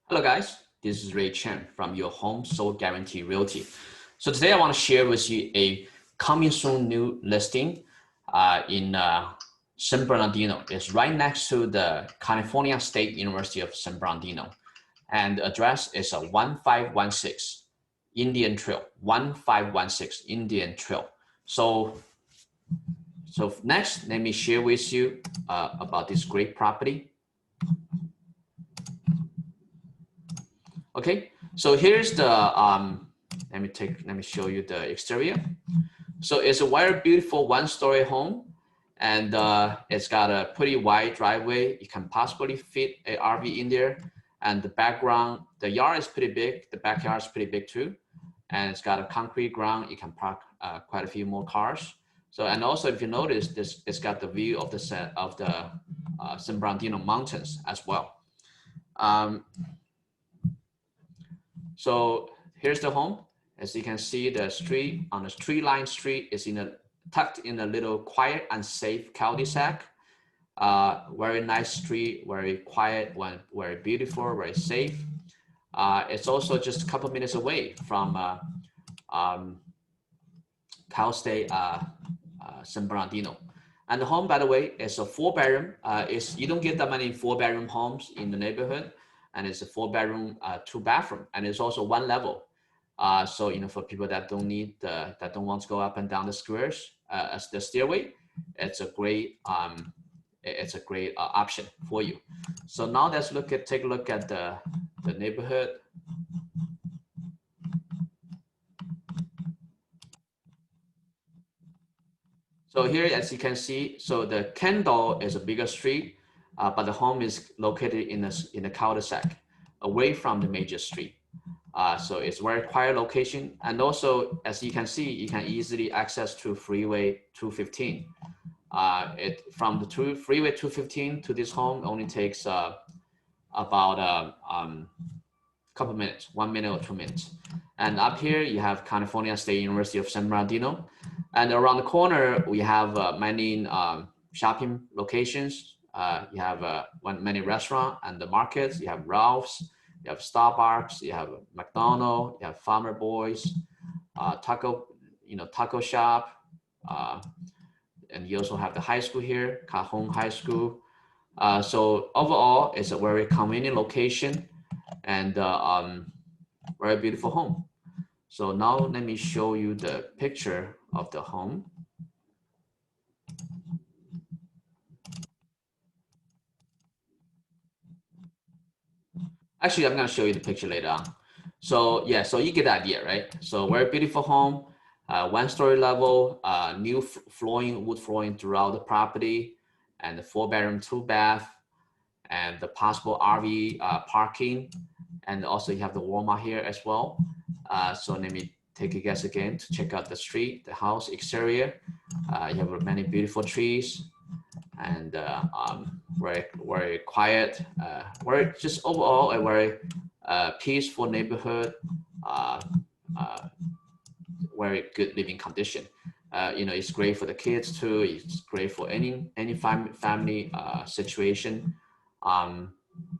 Hello guys, this is Ray Chen from your Home Sold Guarantee Realty. So today I want to share with you a coming soon new listing in San Bernardino. It's right next to the California State University of San Bernardino. And the address is 1516 Indian Trail, 1516 Indian Trail. So next, let me share with you about this great property. Okay, so here's the let me show you the exterior. So it's a very beautiful one-story home, and it's got a pretty wide driveway. You can possibly fit an RV in there, and the background, the yard is pretty big. The backyard is pretty big too, and it's got a concrete ground. You can park quite a few more cars. So, and also if you notice, it's got the view of the San Bernardino Mountains as well. So here's the home. As you can see, the street on the tree-lined street is tucked in a little quiet and safe cul-de-sac. Very nice street, very quiet, very beautiful, very safe. It's also just a couple minutes away from Cal State San Bernardino. And the home, by the way, is a 4-bedroom. You don't get that many 4-bedroom homes in the neighborhood. And it's a 4-bedroom, 2-bathroom, and it's also 1 level. So for people that don't need that don't want to go up and down the stairs, as the stairway, it's a great option for you. So now let's take a look at the neighborhood. So here, as you can see, so the Kendall is a bigger street. But the home is located in a cul-de-sac away from the major street. So it's very quiet location. And also, as you can see, you can easily access to Freeway 215. From the Freeway 215 to this home only takes about a couple minutes, 1 minute or 2 minutes. And up here, you have California State University of San Bernardino. And around the corner, we have many shopping locations. You have many restaurants and the markets. You have Ralph's, you have Starbucks, you have McDonald's, you have Farmer Boys, taco shop, and you also have the high school here, Cajon High School. So overall, it's a very convenient location and very beautiful home. So now let me show you the picture of the home. Actually, I'm going to show you the picture later on. So yeah, so you get the idea, right? So very beautiful home, 1-story level, new wood flooring throughout the property, and the 4-bedroom, 2-bath, and the possible RV parking, and also you have the Walmart here as well. So let me take you guys again to check out the street, the house exterior. You have many beautiful trees, and very quiet, just overall a very peaceful neighborhood, very good living condition. It's great for the kids too. It's great for any family situation.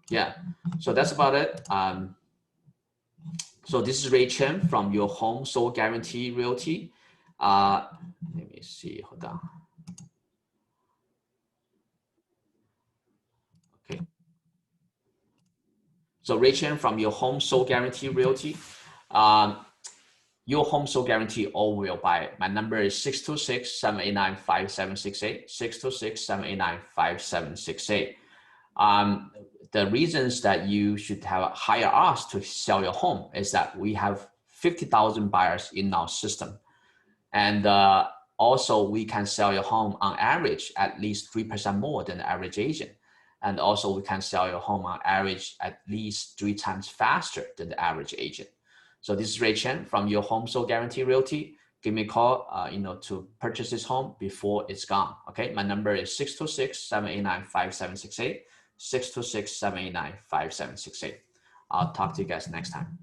Yeah, so that's about it. So this is Ray Chen from your Home Sold Guarantee Realty. Let me see, hold on. Okay. So Ray Chen from your Home Sold Guarantee Realty. Your Home Sold Guarantee all will buy. My number is 626-789-5768, 626-789-5768. The reasons that you should hire us to sell your home is that we have 50,000 buyers in our system. And also we can sell your home on average at least 3% more than the average agent. And also we can sell your home on average at least 3 times faster than the average agent. So this is Ray Chen from your Home Sold Guarantee Realty. Give me a call, to purchase this home before it's gone. Okay, my number is 626-789-5768, 626-789-5768. I'll talk to you guys next time.